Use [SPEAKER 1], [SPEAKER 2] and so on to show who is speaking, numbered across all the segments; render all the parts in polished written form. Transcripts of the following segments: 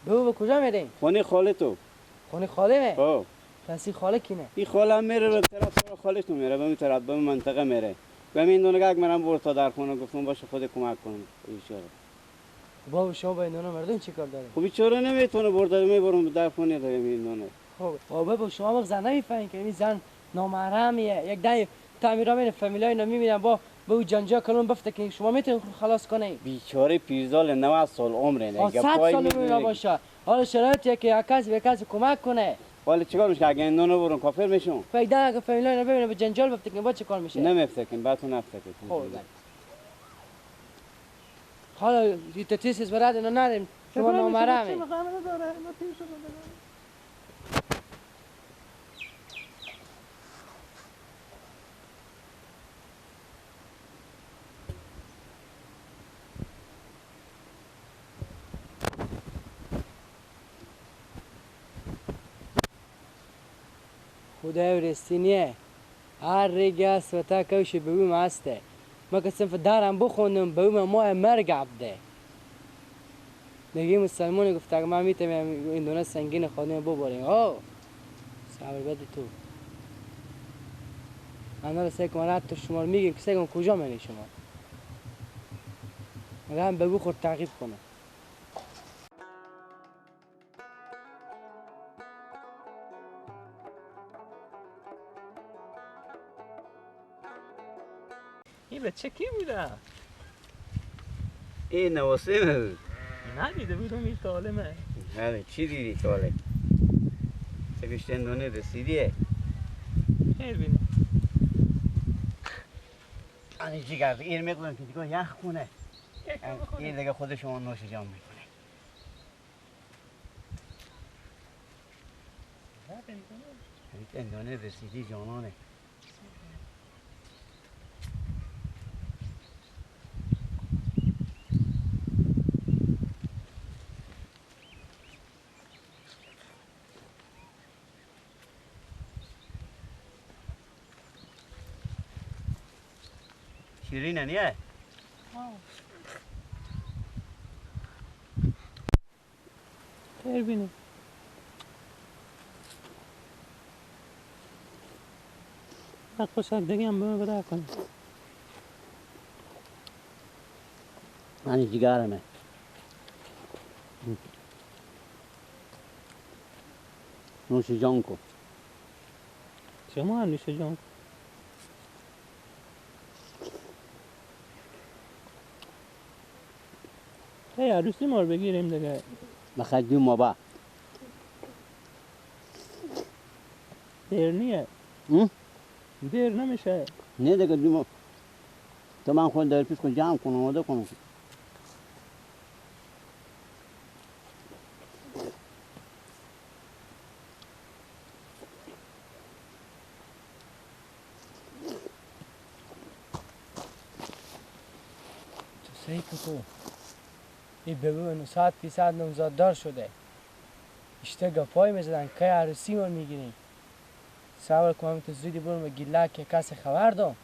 [SPEAKER 1] به کجا میرین؟
[SPEAKER 2] خونه خاله تو.
[SPEAKER 1] خونه خاله؟
[SPEAKER 2] آه.
[SPEAKER 1] پس این خاله کی نه؟
[SPEAKER 2] این خاله هم میره به طرف خاله تو میره، به این طرف به منطقه میره. به این دونگاه منم برد تا در خونه گفتم باشه خود کمک کنم بیچاره.
[SPEAKER 1] بابا شما با این دونه مردم چی کار دارین؟
[SPEAKER 2] خب بیچاره نمیتونه برده میبرم در خونه دیگه این دونه.
[SPEAKER 1] خب بابا شما وقت زن نمیفهمین که این زن نامحرمیه. یک دای تعمیرا میره فامیلای اینا میمیرن با به او جنجا کلون بفته که شما میتونین خلاص کنین.
[SPEAKER 2] بیچاره پیرزال 90 سال عمره نه.
[SPEAKER 1] 100 سال عمر باشه. حالا شرایطیه که یک کس به کس کمک کنه.
[SPEAKER 2] حالا چیکار میشه اگه این دونه برون کافر میشون؟
[SPEAKER 1] فایده اگه فامیلای اینا ببینه به جنجال بفته که بعد چه کار میشه؟
[SPEAKER 2] نمیفتکن بعدون نفتکن.
[SPEAKER 1] خب حالا تتیسیس برات اینا نریم. شما نامحرمی. خدای رستینیه هر ریگی است و تا کوشی به اوم هسته ما که صنف دارم بخونم به اوم ماه مرگ عبده نگی مسلمانی گفت اگه من میتونم این دونه سنگین خانه ببریم اوه صبر بده تو انا رو سیکم رد تو شما رو میگیم که سیکم کجا منی شما مگه هم بگو خود تعقیب کنه
[SPEAKER 3] این بچه کی بوده؟
[SPEAKER 2] این نواسه بود.
[SPEAKER 3] ندیده بودم این طالمه.
[SPEAKER 2] هله چی دیدی کاله؟ سگشتن دونه رسیدیه؟
[SPEAKER 3] خیر بینه.
[SPEAKER 2] این چی کرد؟ این میکنم که دیگه یخ کنه. این دیگه خود شما نوش جام میکنه. این دونه رسیدی جانانه. شیرینه نیه؟
[SPEAKER 3] خیر بینه. بعد خوشک دیگه هم به من بده کنه.
[SPEAKER 2] من جگرمه. نوش جان کو.
[SPEAKER 3] شما هم میشه جان. هی عروسی ما رو بگیریم دیگه.
[SPEAKER 2] بخدی ما با.
[SPEAKER 3] دیر نیه. دیر نمیشه.
[SPEAKER 2] نه دیگه دیما. تو من خود در پیش کن جمع کنم آماده کنم.
[SPEAKER 1] صحیح تو این بگو 100% نامزاددار شده اشته گپای میزدن که عروسی ما میگیریم صبر کنم که زودی برم به گیله که کسی خبر دام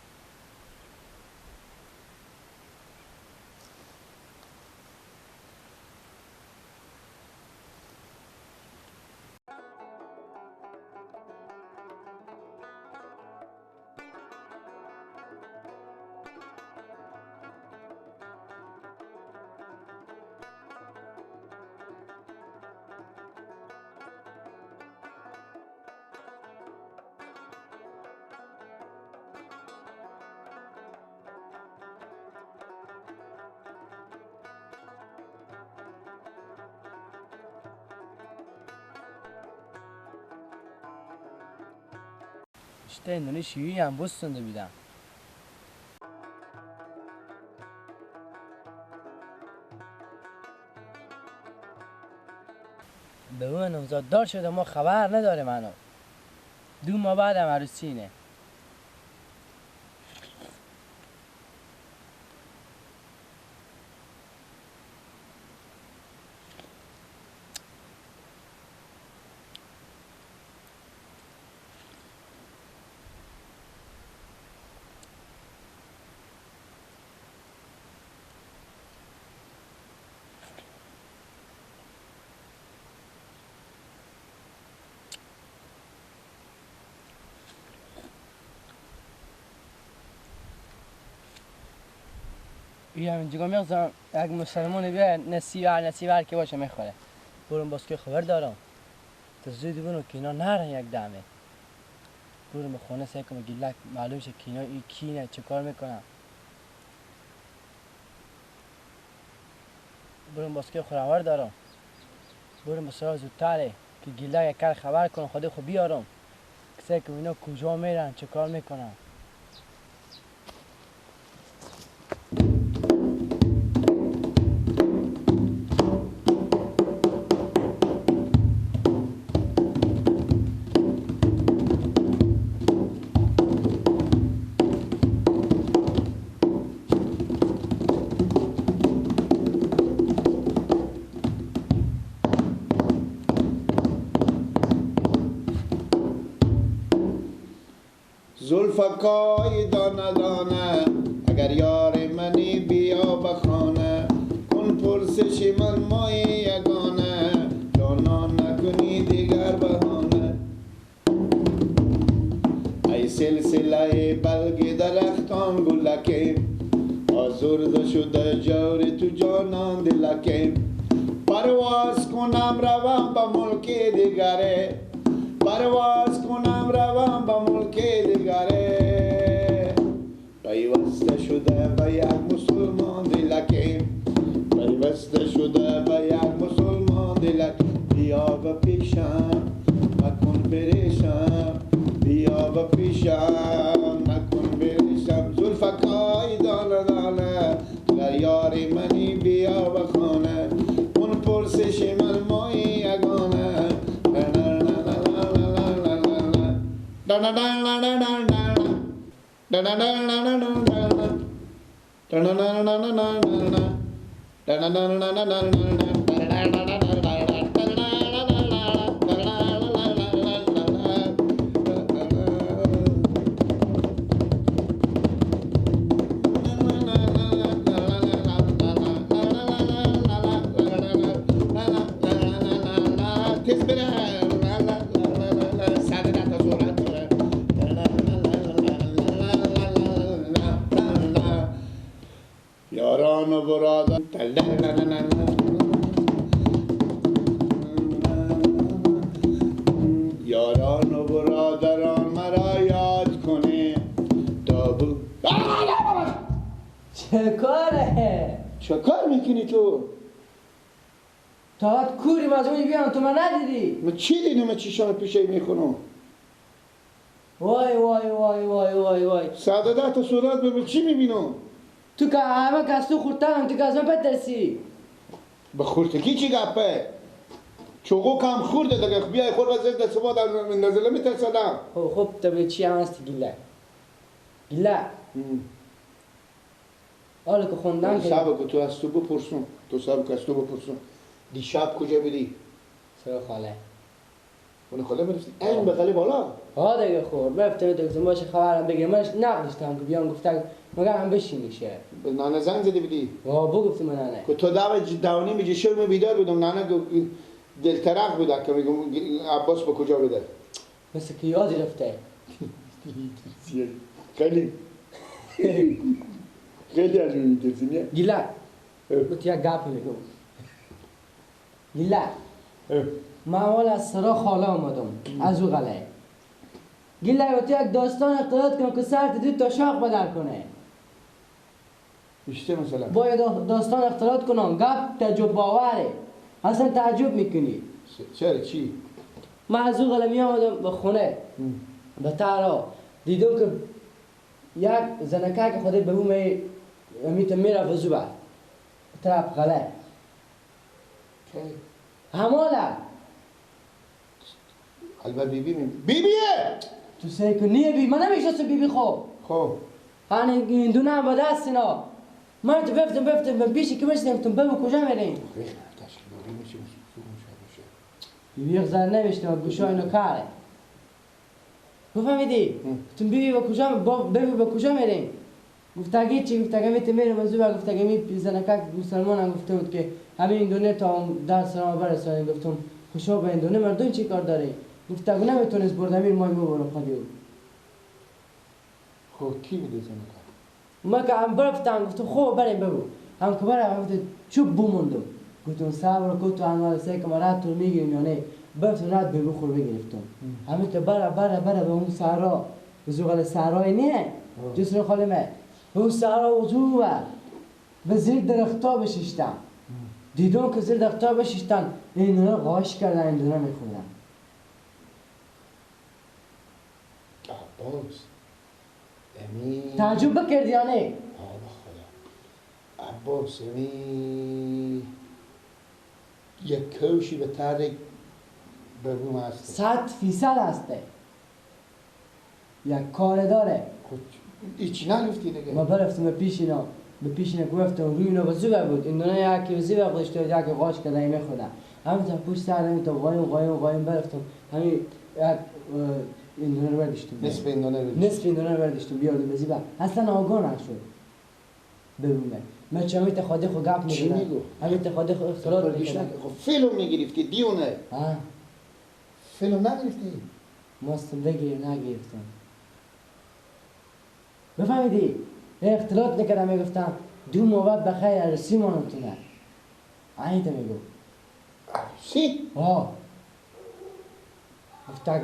[SPEAKER 1] اشته اینونی شیوی هم بستنده بیدم به اون نامزاددار شده ما خبر نداره منو 2 ماه بعدم عروسی اینه یا اینجا میگذارم یک مسلمان بیاد نصیب که باشه میخوره. برم باز که خبر دارم. تو زودی بونو که اینا نرن یک دمه. برم به خونه سعی کنم گیلک معلوم شه که اینا این کینه چه کار میکنم. برم باز که خبر دارم. برم بسیار زودتره که گیلک یک کار خبر کنم خودی خو بیارم. که سعی کنم اینا کجا میرن چه کار میکنن.
[SPEAKER 4] زلفکای دانه دانه اگر یار منی بیا بخانه کن پرسش من مای یگانه جانا نکنی دیگر بهانه ای سلسله بلگ درختان گلکه آزرده شده جور تو جانان دلکه پرواز کنم روم به ملک دیگره پرواز کنم روم به ملک دیگره پیوسته شده به یک مسلمان دلکه پیوسته شده به یک مسلمان دلکه بیا به پیشم مکن بریشم بیا به پیشم مکن بریشم زلفکای دانه دانه گر یاری منی بیا به خانه اون پرسش من مای یگانه یاران و برادران یاران و برادران مرا یاد کنه تابو
[SPEAKER 1] چه کاره؟
[SPEAKER 4] چه کار میکنی تو؟
[SPEAKER 1] تا کوری مزمونی بیان تو من ندیدی؟
[SPEAKER 4] من چی دیدم من چیشان پیشه میخونم
[SPEAKER 1] وای وای وای وای وای وای
[SPEAKER 4] سعادت تا صورت ببین چی میبینم؟
[SPEAKER 1] تو که همه که از تو خورتنم تو که از من بترسی
[SPEAKER 4] به خورتگی چی گپه؟ چوغو کم خورده دیگه بیای خور وزید دست با در نزله میترسدم
[SPEAKER 1] خب تو چی هم هستی گله گله حالا که خوندن که
[SPEAKER 4] سبب تو از تو بپرسون تو سبب از تو بپرسون دیشب کجا بودی؟
[SPEAKER 1] سر خاله
[SPEAKER 4] اون خاله برسی این بغلی بالا
[SPEAKER 1] ها دیگه خور رفتم دکتر باشه خبرم بگیرم منش نقدشتم که بیان گفتم مگر هم بشینی شه
[SPEAKER 4] به نانه زنگ زدی بودی؟
[SPEAKER 1] بو گفتی من نه
[SPEAKER 4] که تو داونی میگه شرم بیدار بودم نانه دلترق بوده که میگم عباس به کجا بده
[SPEAKER 1] مثل که یادی رفته
[SPEAKER 4] خیلی خیلی از اون میترسی نه؟
[SPEAKER 1] گله بهت یک گپ میگم گله من اول از سرا خاله آمدم از او غله گله بهت یک داستان اختلاط کنم که سرت دید تا شاق بدر کنه
[SPEAKER 4] بیشتر مثلا
[SPEAKER 1] باید داستان اختلاط کنم گپ تعجب باوره اصلا تعجب میکنی
[SPEAKER 4] چرا چی؟
[SPEAKER 1] من از او غله می آمدم به خونه به تارا دیدم که یک زنکه که خودی به اون میره وزوبه طرف غله همالا
[SPEAKER 4] البته بیبیه
[SPEAKER 1] تو سعی کنی بی من نمیشناسم بیبی خوب
[SPEAKER 4] خب
[SPEAKER 1] این دونه هم به دست اینا من تو بفتم من بیشی که میشنم تو ببو کجا میرین بیبی یک زن نمیشتم گوشا اینو کاره بفهمیدی؟ گفتم بیبی با کجا ببی با کجا میرین؟ گفتگی چی؟ گفتگی میتونم میرم از او گفتگی می زنکک مسلمان هم گفته بود که همین این دونه تا در سلام برسانیم گفتم خوشا به این دونه مردم چی کار داری؟ گفتگو نمیتونست بردمیر مای ببرم خودیو
[SPEAKER 4] خب کی میده زنکک؟
[SPEAKER 1] ما که هم برفتم گفتم خوب بریم بگو هم که برم گفتم چوب بموندم گفتم صبر کن تو انوار سه که ما رد تو میگیریم یا نه برفتم رد به بخور بگرفتم همین تو بره به اون سهرا بزرگال سهرای نه جسر خالمه به اون سهرا وضو به زیر درختا بشیشتم دیدم که زیر درختا بشیشتن این دونه غاش کردن این دونه میخونن
[SPEAKER 4] عباس امی
[SPEAKER 1] تعجب بکردی یا نه؟
[SPEAKER 4] عباس امی یک کوشی به طرح بروم هست
[SPEAKER 1] 100% هسته یک کار داره
[SPEAKER 4] هیچی نگفتی دیگه
[SPEAKER 1] ما برفتم به پیش اینا گفتم روی اینا بزرگ بود این دونه یکی وزیر خودش تو یکی غاش کرده این میخونن همینطور پشت سر همینطور قایم برفتم همین یک این دونه رو برداشتم
[SPEAKER 4] نصف این دونه
[SPEAKER 1] نصف این دونه رو برداشتم بیاردم بزی با اصلا آگاه نشد ببینه من چه همیت خواده خود گپ
[SPEAKER 4] چی
[SPEAKER 1] میگم
[SPEAKER 4] میگو؟
[SPEAKER 1] همیت خواده خود اختلاط میکنم
[SPEAKER 4] خب فیلم میگرفتی دیونه
[SPEAKER 1] ها
[SPEAKER 4] فیلم نگرفتی
[SPEAKER 1] ماستم نگرفتم بفهمیدی اختلاط نکردم میگفتم دو مواد بخیر عرسی مانتونه عینیت میگو
[SPEAKER 4] سی
[SPEAKER 1] ها گفتم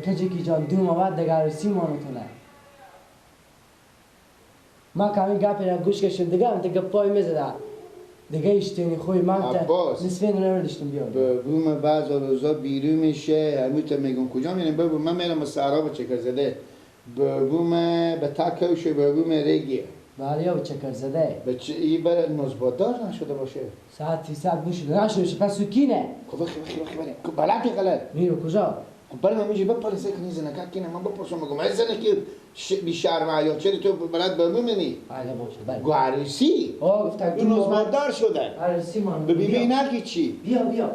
[SPEAKER 1] کجی جان دو مواد دیگه عرسی مانتونه ما کمی گپی را گوش کشم دیگه هم دیگه پای میزده دیگه اشتینی خوی من
[SPEAKER 4] عباس.
[SPEAKER 1] نصفین رو نوردشتم بیارم
[SPEAKER 4] ببوم بعض روزا بیرون میشه همیت میگم کجا میرم ببوم من میرم سهرا به چکر زده ببوم به تکوش ببوم رگیه
[SPEAKER 1] بله یا چکر زده
[SPEAKER 4] ای برای مزبادار نشده باشه
[SPEAKER 1] 100% بوش نشوش پس سکینه
[SPEAKER 4] خب بخی بریم بلدی غلط
[SPEAKER 1] میرو کجا
[SPEAKER 4] خب برای من میشه بپرسه که نیزه نکر کنه من بپرسم بگم از زنه که بی شرمه یا چرا تو بلد ببوم منی
[SPEAKER 1] بله باشه بله
[SPEAKER 4] گو عروسی
[SPEAKER 1] آه گفتم
[SPEAKER 4] اون مزبادار شده
[SPEAKER 1] عرسی مان
[SPEAKER 4] ببینی نگی چی
[SPEAKER 1] بیا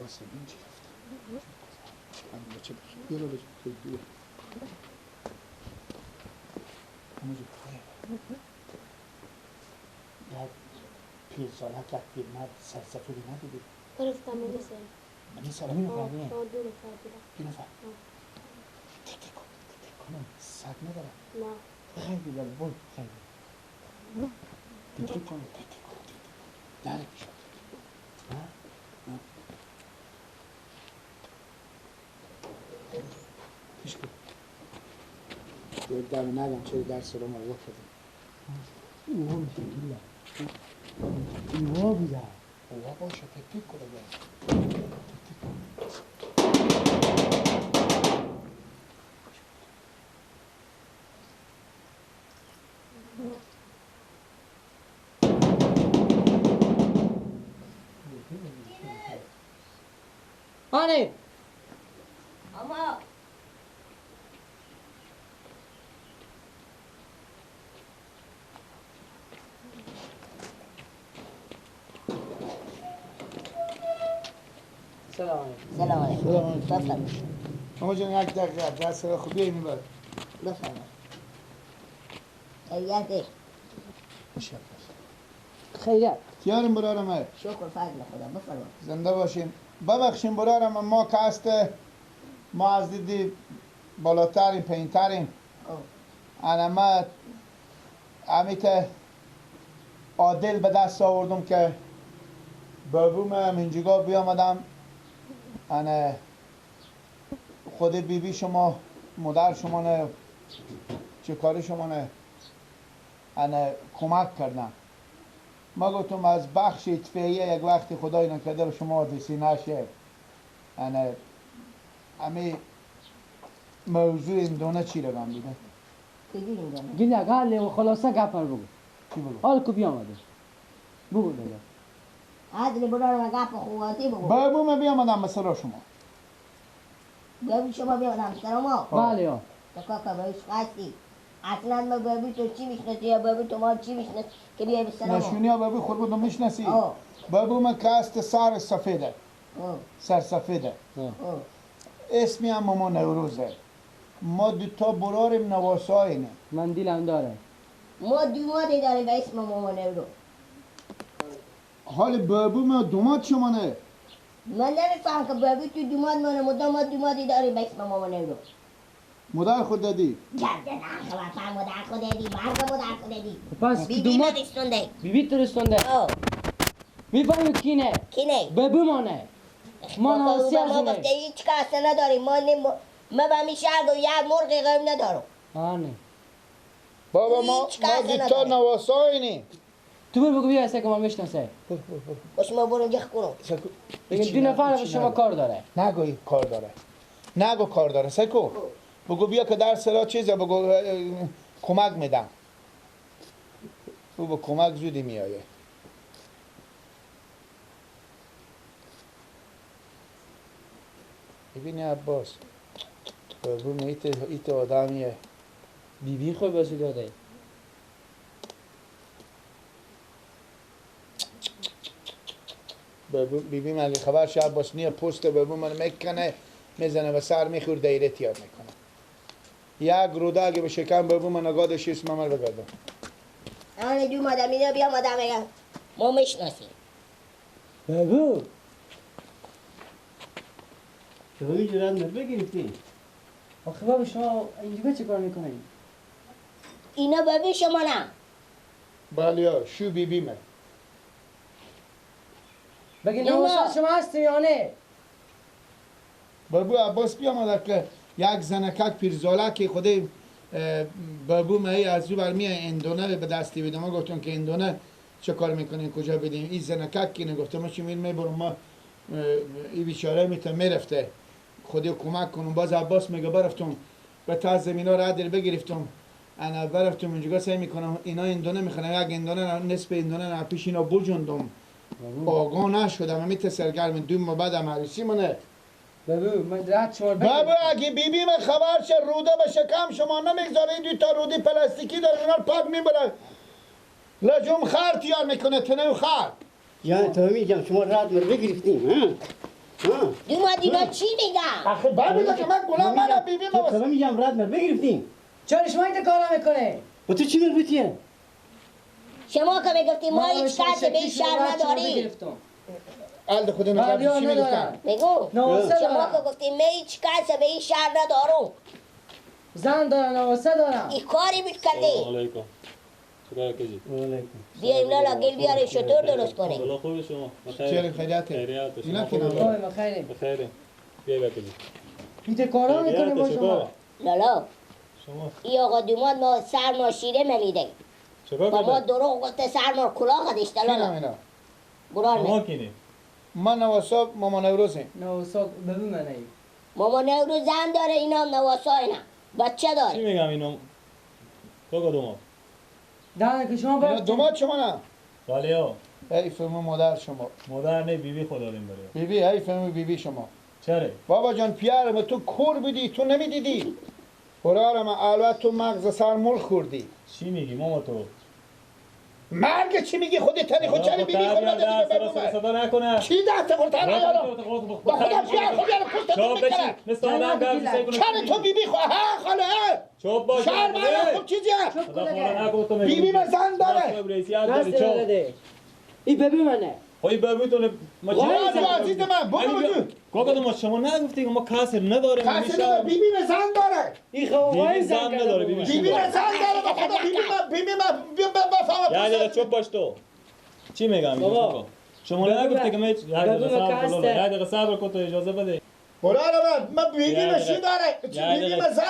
[SPEAKER 4] عباس این چی رفته همون بچه بیا رو بیا همون یک پیر سالک یک پیر مرد سرسفری ندیدی
[SPEAKER 5] گرفتم مدرسه
[SPEAKER 4] من سلامی
[SPEAKER 5] آه
[SPEAKER 4] نکردی
[SPEAKER 5] دو نفر بودم
[SPEAKER 4] دو نفر تکی کنم سگ نداره
[SPEAKER 5] نه
[SPEAKER 4] خیلی بله بود خیلی تکی کنم داره پیش پیش کن باید در نگم چه درس رو ما وقت کردیم
[SPEAKER 1] اوه میشه گیله اوه بیده
[SPEAKER 4] اوه باشه تکی کنه
[SPEAKER 1] آنه
[SPEAKER 5] اما
[SPEAKER 1] سلام علیکم
[SPEAKER 5] سلام علیکم
[SPEAKER 4] سلام علیکم.
[SPEAKER 5] بفرمایید
[SPEAKER 4] اما جان یک دقیقه دست را خوبی این بر
[SPEAKER 5] بفرمایید خیلیته
[SPEAKER 1] خیلیت
[SPEAKER 4] تیارم برارم های
[SPEAKER 5] شکر فضل خدا بفرمایید
[SPEAKER 4] زنده باشیم ببخشیم برارم ما که هست ما از دیدی بالاترین پایینترین انما امیت عادل به دست آوردم که بابوم هم اینجا بیامدم انا خود بیبی شما مادر شما نه چه کاری شما نه انا کمک کردن. ما گفتم از بخش اطفائیه یک وقتی خدای نکرده به شما حادثی نشه. انا امی موضوع این دونه چی رو گم بیده؟
[SPEAKER 5] بگیریم دارم.
[SPEAKER 1] گیلک حاله خلاصه گپر بگو.
[SPEAKER 4] چی بگو؟
[SPEAKER 1] حال کو بیامده. بگو دیگه.
[SPEAKER 5] عدل برای گپ خواهی بگو.
[SPEAKER 4] بابو من بیامدم مثلا شما.
[SPEAKER 5] بگو شما بیادم سلام.
[SPEAKER 1] بله یا.
[SPEAKER 5] کاکا بهش قصدی. اصلا ما بگو تو چی میشناسی یا بگو تو ما چی میشناسی که بیای به سلام.
[SPEAKER 4] نشونی ها بابو خود بودم میشناسی؟
[SPEAKER 5] آه.
[SPEAKER 4] بابو من کاست سر سفیده. سر سفیده. اسمی هم ماما نوروزه. ما دوتا براریم نواساینه.
[SPEAKER 1] من دیلم داره.
[SPEAKER 5] ما دومادی داریم به اسم مامان رو.
[SPEAKER 4] حال بابو من دومات شما نه.
[SPEAKER 5] من نمیفهم که بابی تو دوماد منه مدام ما دومادی داریم به اسم مامان رو.
[SPEAKER 4] مادر خود دادی؟
[SPEAKER 5] گرده نخواه مادر خود دی مرگ مادر خود دی.
[SPEAKER 1] پس
[SPEAKER 5] بیبی
[SPEAKER 1] دومات
[SPEAKER 5] ندیستونده.
[SPEAKER 1] بیبی ترسونده.
[SPEAKER 5] آه.
[SPEAKER 1] میفهمی کی نه؟
[SPEAKER 5] کی نه؟
[SPEAKER 1] ببو مانه. ما ناسی از
[SPEAKER 5] ما
[SPEAKER 1] اونه.
[SPEAKER 5] گفته هیچ کاسه نداریم ما به می شهر و یک مرغ غیم ندارم.
[SPEAKER 1] آنه.
[SPEAKER 4] بابا ما
[SPEAKER 5] هیچ کسی
[SPEAKER 4] دوتا
[SPEAKER 5] نداره.
[SPEAKER 4] نواساینی.
[SPEAKER 1] تو برو بگو بیا اسه که ما میشناسه.
[SPEAKER 5] باش ما برو جخ کنم.
[SPEAKER 1] بگه دو نفر به شما کار داره.
[SPEAKER 4] نگوی کار داره. نگو کار داره سکو. بگو بیا که در سرا چیزه بگو کمک میدم. او با کمک زودی میایه. ببینی عباس بابو ایت آدمیه.
[SPEAKER 1] بیبی خوب بازی داده.
[SPEAKER 4] بابو بیبی من اگه خبر شه عباس نیه پست بابو من میکنه میزنه و سر میخور دیره تیار میکنه. یک روده اگه به شکم بابو من نگادش اسم من بگردم.
[SPEAKER 5] آن دو مادم اینو بیا مادم میگم ما میشناسیم.
[SPEAKER 1] بابو.
[SPEAKER 2] شما میجورد بگرفتی؟
[SPEAKER 1] آخه بابا شما اینجا چه کار میکنین؟
[SPEAKER 5] اینا بابی شما نه.
[SPEAKER 4] بله شو بیبی من.
[SPEAKER 1] بگه
[SPEAKER 5] اینا.
[SPEAKER 1] نواسا شما هستی یا نه؟
[SPEAKER 4] بابو عباس بیامد که یک زنکک پیرزاله که خودی بابو مایی از رو برمی اندونه به دستی بدم. ما گفتم که اندونه چه کار میکنین کجا بدیم. این زنکک که نگفتم ما چی میبرم ما این بیچاره میتونه میرفته خودی کمک کنم. باز عباس میگه برفتم به تا زمینا را در بگرفتم. انا برفتم اونجا سعی میکنم اینا اندونه میخوانم یک اندونه نصف اندونه نه پیش اینا بجوندم. آگاه نشدم امیت سرگرم دوم بعدم عروسی منه.
[SPEAKER 1] بابو من رد شما
[SPEAKER 4] بابا اگه بیبی من خبر شه روده به شکم شما نمیگذاره دو تا رودی پلاستیکی داره اونا رو پاک میبره لجوم خر تیار میکنه تنه خر.
[SPEAKER 2] یعنی تو میگم شما رد مرا بگرفتیم ها؟ ها؟
[SPEAKER 5] دو ماد اینا چی میگم؟
[SPEAKER 4] آخه بابا که من گلام منم بیبی من
[SPEAKER 2] تو میگم رد مرا بگرفتیم.
[SPEAKER 1] چرا شما این کارا میکنه؟
[SPEAKER 2] و تو چی میگویی؟
[SPEAKER 5] شما که میگفتی ما هیچ کسی به این شهر نداریم.
[SPEAKER 4] الده خود
[SPEAKER 1] بله،
[SPEAKER 4] نگردی چی
[SPEAKER 1] ندارم.
[SPEAKER 4] میگفتن؟
[SPEAKER 5] میگو
[SPEAKER 1] نواسه
[SPEAKER 5] شما
[SPEAKER 1] دارم.
[SPEAKER 5] که گفتی ما هیچ کسی به این شهر ندارم.
[SPEAKER 1] زن دارم نواسه دارم.
[SPEAKER 5] این کاری بود کردی.
[SPEAKER 6] علیکم. چیکار کردی؟
[SPEAKER 2] علیکم.
[SPEAKER 5] بیایم لالا گل بیاره شطور درست کنیم.
[SPEAKER 6] بالا خوبی شما؟
[SPEAKER 4] چه خیریته؟
[SPEAKER 6] خیریت.
[SPEAKER 4] اینا
[SPEAKER 6] شما
[SPEAKER 4] که
[SPEAKER 6] خوبی؟
[SPEAKER 4] نبود.
[SPEAKER 1] ما خیریم.
[SPEAKER 6] بخیریم. بیا بکن.
[SPEAKER 1] این کارا میکنه با شما.
[SPEAKER 5] لالا
[SPEAKER 6] شما
[SPEAKER 5] این آقا دوماد ما سر ما شیره نمیده.
[SPEAKER 6] چیکار
[SPEAKER 5] با ما
[SPEAKER 6] کردی؟
[SPEAKER 5] دروغ گفته سر ما کلاه داشته
[SPEAKER 4] کی
[SPEAKER 5] لالا.
[SPEAKER 4] نمینا؟
[SPEAKER 5] برار
[SPEAKER 6] شما
[SPEAKER 5] می.
[SPEAKER 6] کینی؟
[SPEAKER 4] من نواسا ماما نوروزیم.
[SPEAKER 1] نواسا ببین من ای.
[SPEAKER 5] ماما نورو زن داره اینا هم نواسا اینا. بچه
[SPEAKER 6] چی
[SPEAKER 5] داره.
[SPEAKER 6] میگم اینو؟ تو کدوم؟
[SPEAKER 1] دارن که شما
[SPEAKER 4] اینا
[SPEAKER 1] برفتین.
[SPEAKER 4] دومات شما نه؟
[SPEAKER 6] ولی ها
[SPEAKER 4] ای فهمو مادر شما.
[SPEAKER 6] مادر نه بیبی خدا داریم بره.
[SPEAKER 4] بیبی ای فهمو بیبی شما.
[SPEAKER 6] چرا؟
[SPEAKER 4] بابا جان پیارم تو کور بودی تو نمیدیدی. برارم البته تو مغز سرمول خوردی.
[SPEAKER 6] چی میگی ماما تو؟
[SPEAKER 4] مرگ چی میگی خودت تنی خود چلی بیبی خود ندادی به بابا.
[SPEAKER 6] صدا نکنه.
[SPEAKER 4] چی دست خود تنها یارو؟ با خودم پیار خود یارو پشت
[SPEAKER 6] چوب
[SPEAKER 4] تو
[SPEAKER 6] بشین.
[SPEAKER 4] میکنه.
[SPEAKER 6] مثل آدم گرد سعی کنه.
[SPEAKER 4] چرا تو بیبی خود ها خاله
[SPEAKER 6] چوب باش.
[SPEAKER 4] شهر من خوب چیزیه.
[SPEAKER 6] خدا خدا نکن تو میگی.
[SPEAKER 4] بیبی من زن داره.
[SPEAKER 1] دست داره. این ببین منه.
[SPEAKER 6] خواهی ببیتونه ما چی
[SPEAKER 4] والا
[SPEAKER 6] نمی‌سیم؟
[SPEAKER 4] عزیز من برو وجود.
[SPEAKER 6] کاکا ما شما نگفتیم ما کاسر نداریم
[SPEAKER 4] کسی نداره بیبی من زن داره.
[SPEAKER 1] این خواه
[SPEAKER 6] بیبی زن نداره بیبی
[SPEAKER 4] بیبی من زن داره با خدا بیبی من بفهم.
[SPEAKER 6] یه دقیقه چوب باش تو چی میگم اینو
[SPEAKER 1] بابا.
[SPEAKER 6] کاکا شما نگفتی که من یک دقیقه
[SPEAKER 1] ببین
[SPEAKER 6] صبر کن
[SPEAKER 1] کاسته.
[SPEAKER 6] لالا. یک دقیقه صبر کن تو اجازه بده
[SPEAKER 4] برای من بیگی
[SPEAKER 6] یه
[SPEAKER 4] بشی
[SPEAKER 6] دقیقه.
[SPEAKER 4] داره
[SPEAKER 6] یه
[SPEAKER 4] بیگی
[SPEAKER 6] دقیقه.